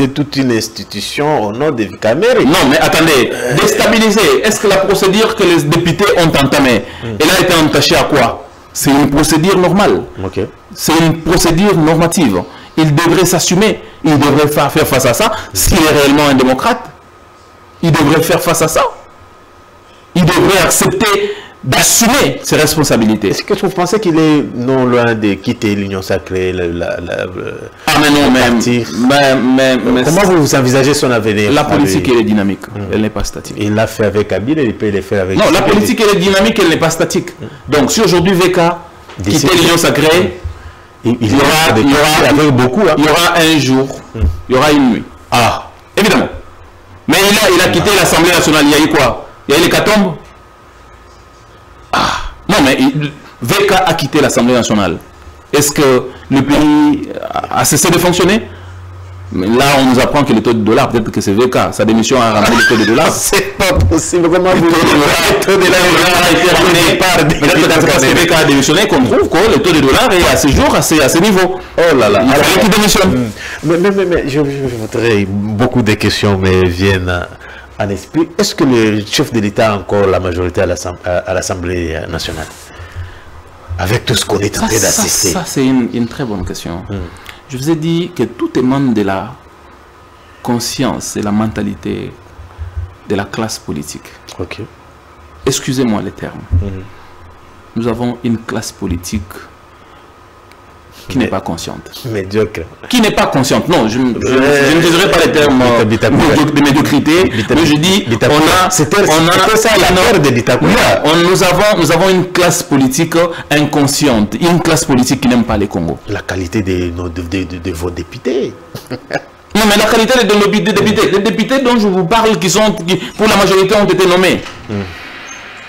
Speaker 1: toute une institution au nom de Kamerhe.
Speaker 2: Non, mais attendez, déstabiliser, est-ce que la procédure que les députés ont entamée, elle a été entachée à quoi? C'est une procédure normale.
Speaker 1: Okay.
Speaker 2: C'est une procédure normative. Il devrait s'assumer. Il devrait faire face à ça. S'il est réellement un démocrate, il devrait faire face à ça. Il devrait accepter d'assumer ses responsabilités.
Speaker 1: Est-ce que vous pensez qu'il est non loin de quitter l'Union sacrée,
Speaker 2: ah mais non, mais
Speaker 1: comment vous envisagez son avenir?
Speaker 2: La politique, elle est dynamique. Elle n'est pas statique.
Speaker 1: Il l'a fait avec Kabila, il peut le faire avec...
Speaker 2: Non, la politique, elle est dynamique, elle n'est pas statique. Donc, si aujourd'hui VK quitte l'Union sacrée, il y aura un jour, il y aura une nuit. Ah, évidemment. Mais il a quitté l'Assemblée nationale, il y a eu quoi? Il y a eu l'hécatombe? Ah, non, mais VK a quitté l'Assemblée nationale. Est-ce que le pays a cessé de fonctionner? Mais là, on nous apprend que le taux de dollar, peut-être que c'est VK. Sa démission a ramené le taux de dollar.
Speaker 1: C'est pas possible, vraiment. Le
Speaker 2: taux de dollar a été ramené par... Peut-être parce que VK a démissionné qu'on trouve que le taux de dollar est à ce jour, à ce niveau.
Speaker 1: Oh là là.
Speaker 2: Il fallait qu'il démissionne.
Speaker 1: Mais je voudrais... Beaucoup de questions me viennent en esprit. Est-ce que le chef de l'État a encore la majorité à l'Assemblée nationale? Avec tout ce qu'on est en train d'assister.
Speaker 2: Ça, c'est une très bonne question. Je vous ai dit que tout émane de la conscience et la mentalité de la classe politique.
Speaker 1: Ok.
Speaker 2: Excusez-moi les termes. Nous avons une classe politique qui n'est pas consciente.
Speaker 1: Médiocre.
Speaker 2: Qui n'est pas consciente. Non, je ne dirais pas les termes de médiocrité, mais je dis, nous avons une classe politique inconsciente, une classe politique qui n'aime pas les Congos.
Speaker 1: La qualité de vos députés.
Speaker 2: Non, mais la qualité de nos députés, les députés dont je vous parle, qui pour la majorité ont été nommés.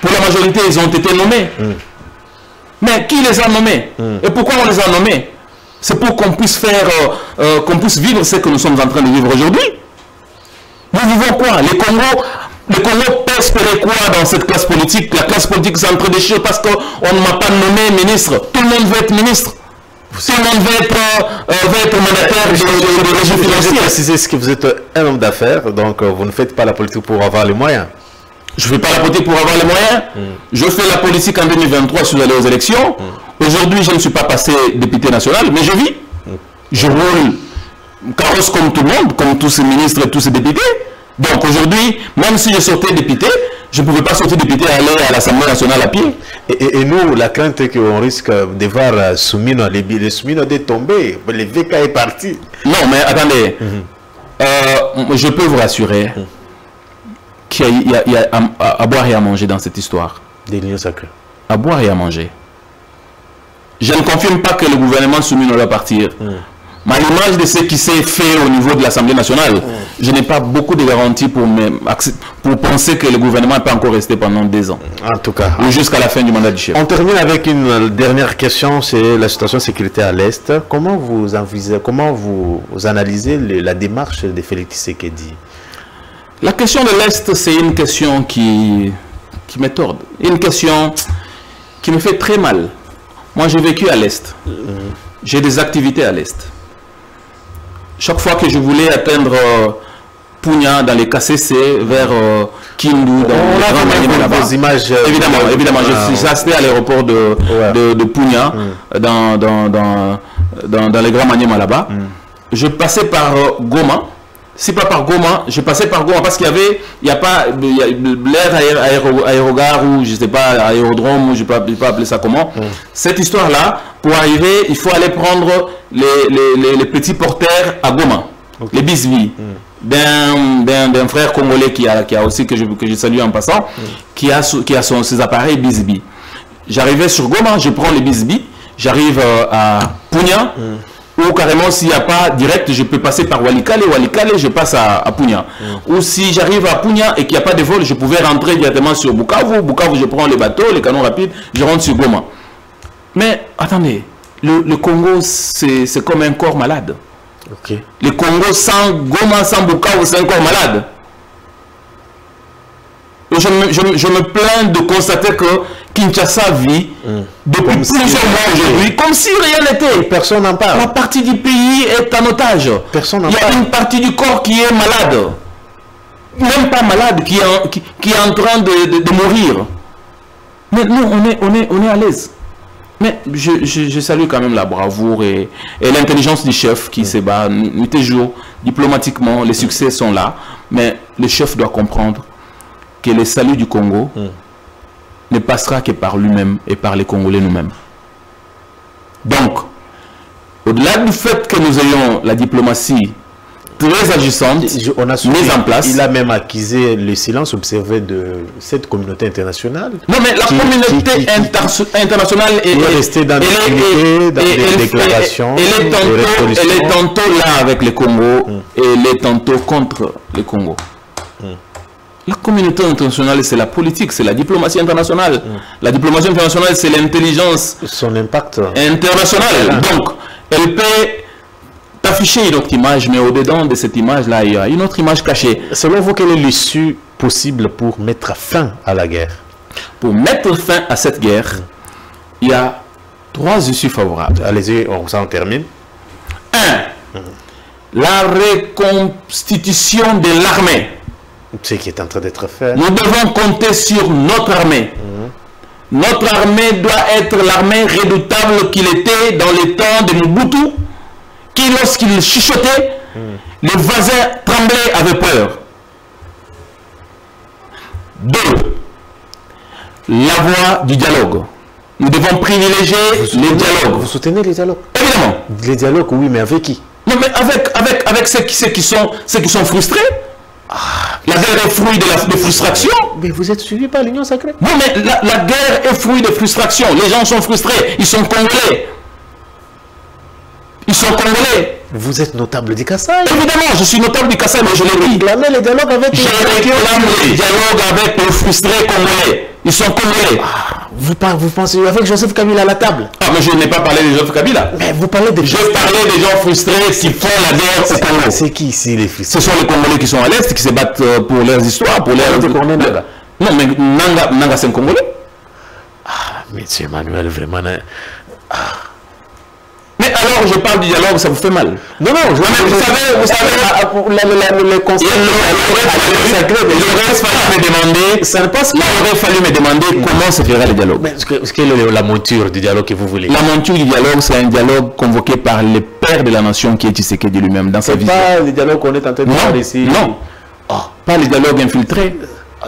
Speaker 2: Pour la majorité, ils ont été nommés. Mais qui les a nommés? Et pourquoi on les a nommés? C'est pour qu'on puisse faire, qu'on puisse vivre ce que nous sommes en train de vivre aujourd'hui. Nous vivons quoi? Les Congos peuvent espérer quoi dans cette classe politique? La classe politique s'est en train de chier parce qu'on ne m'a pas nommé ministre. Tout le monde veut être ministre. Tout le monde veut être mandataire de régime financier.
Speaker 1: Précisez que vous êtes un homme d'affaires, donc vous ne faites pas la politique pour avoir les moyens.
Speaker 2: Je ne fais pas la politique pour avoir les moyens. Je fais la politique en 2023, je suis allé aux élections. Aujourd'hui, je ne suis pas passé député national, mais je vis. Je roule carrosse comme tout le monde, comme tous ces ministres et tous ces députés. Donc aujourd'hui, même si je sortais député, je ne pouvais pas sortir député et aller à l'Assemblée nationale à pied.
Speaker 1: Et nous, la crainte est qu'on risque de voir Soumino, les Soumino de tomber. Le VK est parti.
Speaker 2: Non, mais attendez. Je peux vous rassurer qu'il y a à boire et à manger dans cette histoire.
Speaker 1: Des liens sacrés.
Speaker 2: À boire et à manger. Je ne confirme pas que le gouvernement Soumino va partir. Mais à l'image de ce qui s'est fait au niveau de l'Assemblée nationale, je n'ai pas beaucoup de garanties pour penser que le gouvernement n'est pas encore resté pendant 2 ans.
Speaker 1: En tout cas.
Speaker 2: Ou jusqu'à la fin du mandat du chef.
Speaker 1: On termine avec une dernière question, c'est la situation sécuritaire à l'Est. Comment vous analysez la démarche de Félix Tshisekedi?
Speaker 2: La question de l'Est, c'est une question qui me tord. Une question qui me fait très mal. Moi, j'ai vécu à l'Est. J'ai des activités à l'Est. Chaque fois que je voulais atteindre Punya dans les KCC, vers Kindu, dans les
Speaker 1: images.
Speaker 2: Évidemment, je suis resté à l'aéroport de Punya, dans les grands Maniema là-bas. Je passais par Goma, Si pas par Goma, je passais par Goma parce qu'il y a l'air aérogare ou je sais pas, aérodrome, ou je ne peux pas appeler ça comment. Cette histoire-là, pour arriver, il faut aller prendre les petits porteurs à Goma, les bisbis, d'un frère congolais qui a aussi, que je salue en passant, qui a ses appareils bisbis. J'arrivais sur Goma, je prends les bisbis, j'arrive à Punya, ou carrément s'il n'y a pas direct, je peux passer par Walikale, je passe à Punya. Ou si j'arrive à Punya et qu'il n'y a pas de vol, je pouvais rentrer directement sur Bukavu, je prends les bateaux, les canons rapides, je rentre sur Goma. Mais attendez, le Congo c'est comme un corps malade. Le Congo sans Goma, sans Bukavu, c'est un corps malade. Je me plains de constater que Kinshasa vit depuis plusieurs mois aujourd'hui comme si rien n'était.
Speaker 1: Personne n'en parle.
Speaker 2: La partie du pays est en otage.
Speaker 1: Personne n'en
Speaker 2: parle. Il y a une partie du corps qui est malade. Même pas malade, qui est en train de mourir. Mais nous, on est à l'aise. Mais je salue quand même la bravoure et l'intelligence du chef qui se bat nuit et jour. Diplomatiquement, les succès sont là. Mais le chef doit comprendre que le salut du Congo ne passera que par lui-même et par les Congolais nous-mêmes. Donc, au-delà du fait que nous ayons la diplomatie très agissante, mise en place.
Speaker 1: Il a même accusé le silence observé de cette communauté internationale.
Speaker 2: Non, mais la communauté internationale est
Speaker 1: restée dans des déclarations.
Speaker 2: Elle est tantôt là avec le Congo et elle est tantôt contre le Congo. La communauté internationale, c'est la politique, c'est la diplomatie internationale. La diplomatie internationale, c'est l'intelligence.
Speaker 1: Son impact
Speaker 2: international. Donc, elle peut afficher une autre image, mais au-dedans de cette image-là, il y a une autre image cachée.
Speaker 1: Selon vous, quelle est l'issue possible pour mettre fin à la guerre?
Speaker 2: Pour mettre fin à cette guerre, il y a 3 issues favorables.
Speaker 1: Allez-y, on termine.
Speaker 2: 1. La reconstitution de l'armée.
Speaker 1: Ce qui est en train d'être fait.
Speaker 2: Nous devons compter sur notre armée. Notre armée doit être l'armée redoutable qu'il était dans les temps de Mobutu, qui lorsqu'il chuchotait, les voisins tremblaient, avaient peur. 2. La voie du dialogue. Nous devons privilégier les dialogues.
Speaker 1: Vous soutenez les dialogues?
Speaker 2: Évidemment.
Speaker 1: Les dialogues, oui, mais avec qui?
Speaker 2: Non, mais avec ceux qui sont frustrés. La guerre est fruit de frustration.
Speaker 1: Mais vous êtes suivi par l'Union sacrée.
Speaker 2: Non, mais la guerre est fruit de frustration. Les gens sont frustrés. Ils sont congolais. Ils sont congolais.
Speaker 1: Vous êtes notable du Kassai.
Speaker 2: Évidemment, je suis notable du Kassai, mais je l'ai dit.
Speaker 1: Le dialogue avec
Speaker 2: les dialogues avec les frustrés congolais. Ils sont congolais.
Speaker 1: Vous pensez avec Joseph Kabila à la table?
Speaker 2: Ah, mais je n'ai pas parlé de Joseph Kabila.
Speaker 1: Mais vous parlez de...
Speaker 2: Je parlais des gens frustrés qui font la guerre au Congo.
Speaker 1: C'est qui ici les frustrés?
Speaker 2: Ce sont les Congolais qui sont à l'Est, qui se battent pour leurs histoires, pour leurs... Non, mais Nanga c'est un Congolais.
Speaker 1: Ah, monsieur Emmanuel, vraiment...
Speaker 2: Mais alors, je parle du dialogue, ça vous fait mal?
Speaker 1: Non, vous savez, le conseil...
Speaker 2: Il aurait fallu me demander comment se ferait le dialogue.
Speaker 1: Quelle est la monture du dialogue que vous voulez?
Speaker 2: La monture du dialogue, c'est un dialogue convoqué par le père de la nation qui est Tshisekedi lui-même dans sa vision.
Speaker 1: C'est pas le dialogue qu'on est en train de faire ici?
Speaker 2: Non, pas le dialogue infiltré.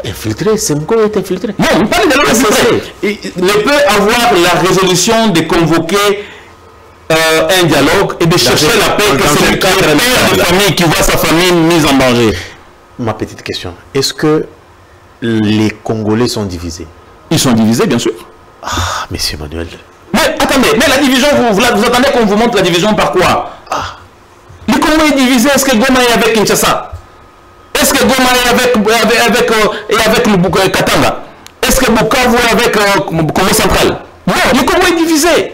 Speaker 1: Infiltré? C'est quoi est infiltré?
Speaker 2: Non, pas le dialogue infiltré. Il ne peut avoir la résolution de convoquer un dialogue et de chercher la paix, que c'est le père de famille qui voit sa famille mise en danger.
Speaker 1: Ma petite question, est-ce que les Congolais sont divisés?
Speaker 2: Ils sont divisés, bien sûr.
Speaker 1: Ah, monsieur Emmanuel.
Speaker 2: Mais attendez, mais la division, vous attendez qu'on vous montre la division par quoi? Le Congo est divisé, est-ce que Goma est avec Kinshasa? Est-ce que Goma est avec le Katanga? Est-ce que Bukavu est avec Congo central? Non, le Congo est divisé.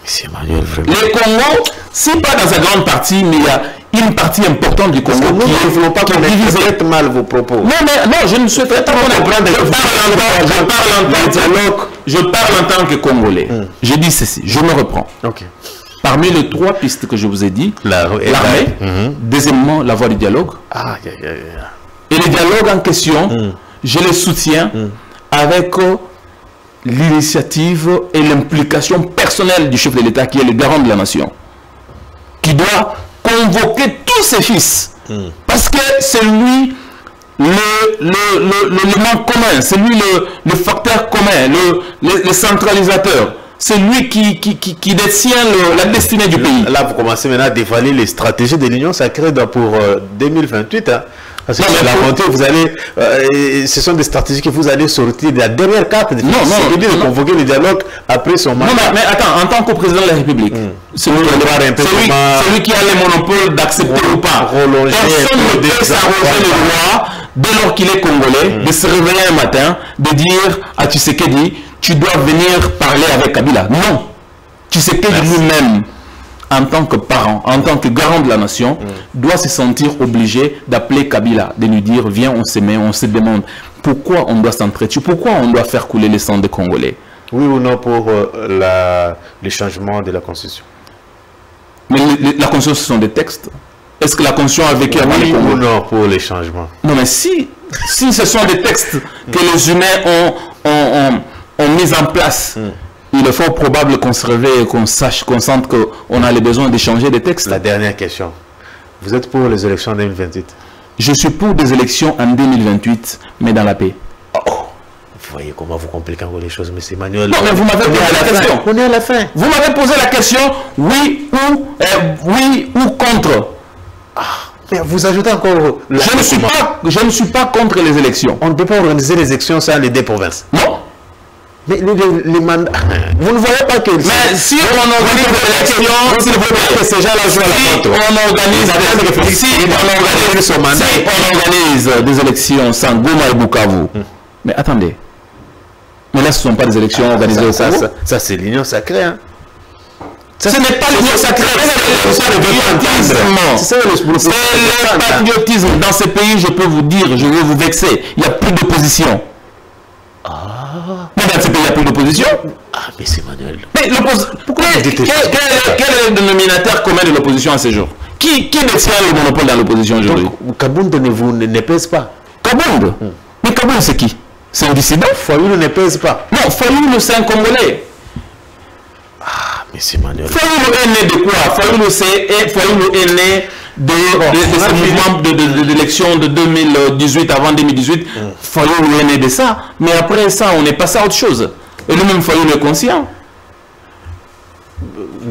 Speaker 1: Monsieur Emmanuel, vraiment.
Speaker 2: Le Congo, si pas dans sa grande partie, mais il y a une partie importante du Congo
Speaker 1: qui ne voulons pas qu'on interprète mal vos propos.
Speaker 2: Non, je ne souhaiterais pas qu'on comprenne. Je parle en tant que Congolais. Je dis ceci, je me reprends. Parmi les 3 pistes que je vous ai dit, l'armée, deuxièmement, la voie du dialogue. Et le dialogue en question, je le soutiens avec l'initiative et l'implication personnelle du chef de l'État qui est le garant de la nation, qui doit convoquer tous ses fils Parce que c'est lui l'élément commun, c'est lui le facteur commun, le centralisateur. C'est lui qui détient la destinée du pays.
Speaker 1: Là, vous commencez maintenant à dévaler les stratégies de l'Union sacrée pour 2028. Hein. Parce que la montée, vous allez, ce sont des stratégies que vous allez sortir de la dernière carte.
Speaker 2: Non,
Speaker 1: de convoquer le dialogue après son mandat.
Speaker 2: Non, mais attends, en tant que président de la République, c'est lui qui a le monopole d'accepter ou pas. Personne ne peut s'arroger le droit, dès lors qu'il est congolais, de se réveiller un matin, de dire à Tshisekedi, tu dois venir parler avec Kabila. Non. Tshisekedi lui-même, en tant que parent, en tant que garant de la nation, doit se sentir obligé d'appeler Kabila, de lui dire, viens, on se met, on se demande pourquoi on doit s'entretuer, pourquoi on doit faire couler le sang des Congolais.
Speaker 1: Oui ou non pour le changement de la Constitution?
Speaker 2: Mais la Constitution, ce sont des textes. Est-ce que la Constitution a vécu avant
Speaker 1: les Congolais? Oui ou non pour les changements? Non,
Speaker 2: mais si ce sont des textes que les humains ont mis en place, il est fort probable qu'on se réveille et qu'on sache, qu'on sente qu'on a le besoin d'échanger des textes.
Speaker 1: La dernière question. Vous êtes pour les élections en 2028?
Speaker 2: Je suis pour des élections en 2028, mais dans la paix.
Speaker 1: Vous voyez comment vous compliquez encore les choses, M. Emmanuel.
Speaker 2: Non, mais vous m'avez posé la question.
Speaker 1: On est à la fin.
Speaker 2: Vous m'avez posé la question, oui ou contre.
Speaker 1: Mais vous ajoutez encore...
Speaker 2: Je ne suis pas contre les élections.
Speaker 1: On ne peut pas organiser les élections sans les deux provinces.
Speaker 2: Non.
Speaker 1: Mais les mandats... Vous ne voyez pas que...
Speaker 2: Mais si on organise des élections, s'il vous plaît, ces gens-là jouent à la contre. Si on organise des élections sans Goma et Bukavu. Mais attendez. Mais là, ce ne sont pas des élections organisées au Congo.
Speaker 1: Ça c'est l'union sacrée. Hein.
Speaker 2: Ce n'est pas l'union sacrée, c'est le patriotisme. C'est le patriotisme. Dans ce pays, je peux vous dire, je vais vous vexer, il n'y a plus d'opposition. Mais dans ce pays, il n'y a plus d'opposition.
Speaker 1: Mais c'est Manuel.
Speaker 2: Mais pourquoi quel est le dénominateur commun de l'opposition à ce jour? Qui détient le monopole dans l'opposition aujourd'hui?
Speaker 1: Kabound ne pèse pas.
Speaker 2: Kabound? Mais Kabound, c'est qui? C'est un dissident?
Speaker 1: Fayoulou ne pèse pas.
Speaker 2: Non, Fayoulou, c'est un Congolais.
Speaker 1: Mais c'est Manuel.
Speaker 2: Fayoulou est né de quoi? Fayoulou est né de ce mouvement d'élection de 2018, avant 2018. Fayoulou est né de ça. Mais après ça, on est passé à autre chose. Et nous-mêmes, Fayoulou est conscient.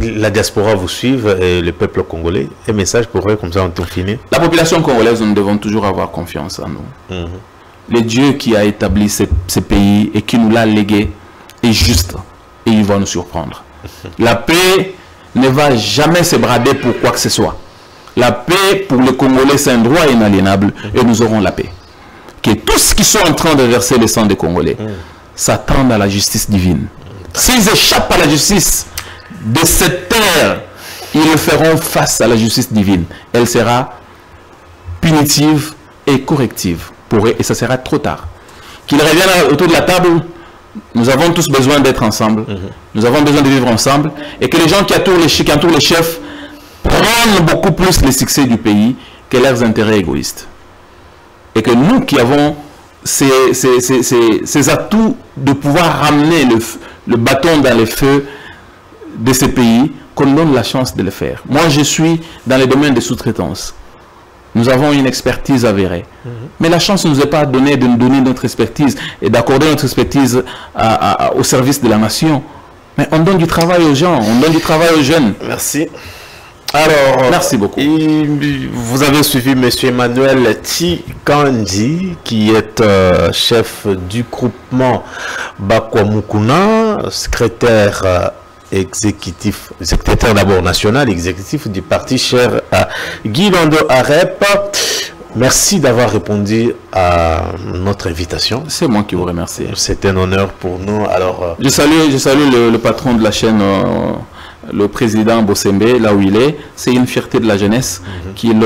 Speaker 1: La diaspora vous suive et le peuple congolais. Un message pour eux, comme ça on finit.
Speaker 2: La population congolaise, nous devons toujours avoir confiance en nous. Le Dieu qui a établi ce pays et qui nous l'a légué est juste. Et il va nous surprendre. La paix ne va jamais se brader pour quoi que ce soit. La paix pour le Congolais, c'est un droit inaliénable et nous aurons la paix. Que tous ceux qui sont en train de verser le sang des Congolais s'attendent à la justice divine. S'ils échappent à la justice de cette terre, ils le feront face à la justice divine. Elle sera punitive et corrective pour eux et ça sera trop tard. Qu'ils reviennent autour de la table. Nous avons tous besoin d'être ensemble. Nous avons besoin de vivre ensemble. Et que les gens qui entourent les chefs prennent beaucoup plus le succès du pays que leurs intérêts égoïstes. Et que nous qui avons ces atouts de pouvoir ramener le bâton dans les feux de ces pays, qu'on donne la chance de le faire. Moi, je suis dans le domaine des sous-traitances. Nous avons une expertise avérée. Mais la chance ne nous est pas donnée de nous donner notre expertise et d'accorder notre expertise au service de la nation. Mais on donne du travail aux gens, on donne du travail aux jeunes.
Speaker 1: Merci. Alors,
Speaker 2: merci beaucoup.
Speaker 1: Vous avez suivi M. Emmanuel Tshikandi, qui est chef du groupement Bakwamukuna, secrétaire exécutif, secrétaire d'abord national, exécutif du parti cher à Guy Lando Arep. Merci d'avoir répondu à notre invitation.
Speaker 2: C'est moi qui vous remercie.
Speaker 1: C'est un honneur pour nous. Alors,
Speaker 2: je salue le patron de la chaîne, le président Bossembe, là où il est. C'est une fierté de la jeunesse qu'il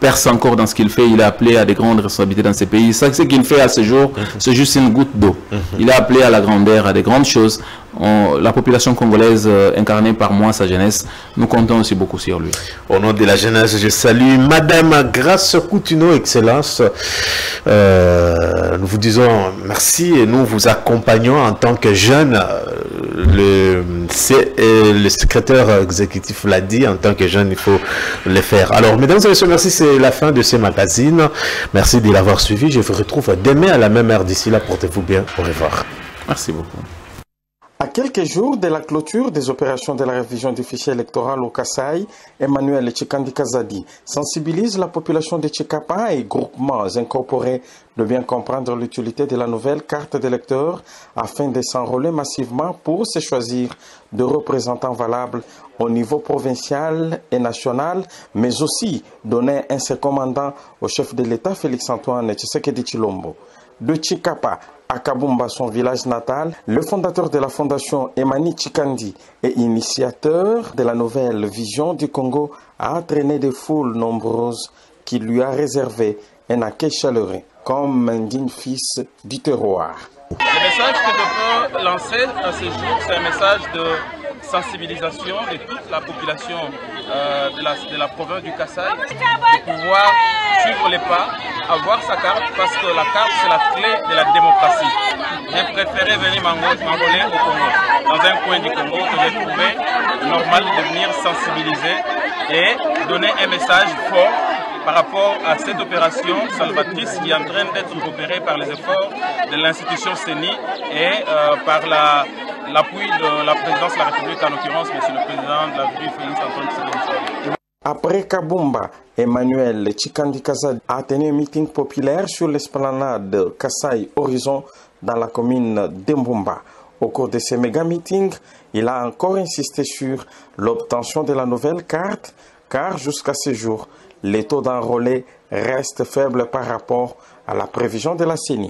Speaker 2: perce encore dans ce qu'il fait. Il est appelé à des grandes responsabilités dans ces pays. Ça, ce qu'il fait à ce jour, c'est juste une goutte d'eau. Il est appelé à la grandeur, à des grandes choses. la population congolaise incarnée par moi, sa jeunesse, nous comptons aussi beaucoup sur lui.
Speaker 1: Au nom de la jeunesse, je salue Madame Grace Coutinho, Excellence. Nous vous disons merci et nous vous accompagnons en tant que jeune. Le secrétaire exécutif l'a dit, en tant que jeune, il faut le faire. Alors, mesdames et messieurs, merci, c'est la fin de ce magazine. Merci de l'avoir suivi. Je vous retrouve demain à la même heure. D'ici là, portez-vous bien. Au revoir.
Speaker 2: Merci beaucoup.
Speaker 3: À quelques jours de la clôture des opérations de la révision du fichier électoral au Kasaï, Emmanuel Tchikandi Kazadi sensibilise la population de Tchikapa et groupements incorporés de bien comprendre l'utilité de la nouvelle carte d'électeur afin de s'enrôler massivement pour se choisir de représentants valables au niveau provincial et national, mais aussi donner un commandant au chef de l'État Félix-Antoine Tshisekedi Tshilombo. De Tchikapa à Kabumba, son village natal, le fondateur de la fondation Emani Tchikandi et initiateur de la nouvelle vision du Congo a entraîné des foules nombreuses qui lui a réservé un accueil chaleureux comme un digne fils du terroir.
Speaker 4: Le message que je peux lancer à ce jour, c'est un message de sensibilisation de toute la population de la province du Kasaï pour pouvoir suivre les pas, avoir sa carte, parce que la carte c'est la clé de la démocratie. J'ai préféré venir m'enrôler au Congo, dans un coin du Congo que j'ai trouvé normal de venir sensibiliser et donner un message fort par rapport à cette opération salvatrice qui est en train d'être opérée par les efforts de l'institution CENI et par l'appui de la présidence de la République, en l'occurrence, monsieur le président de la République, Félix-Antoine Tshisekedi.
Speaker 3: Après Kabumba, Emmanuel Tchikandi Kazadi a tenu un meeting populaire sur l'esplanade Kasaï Horizon dans la commune d'Embumba. Au cours de ce méga-meeting, il a encore insisté sur l'obtention de la nouvelle carte, car jusqu'à ce jour, les taux d'enrôlés restent faibles par rapport à la prévision de la CENI.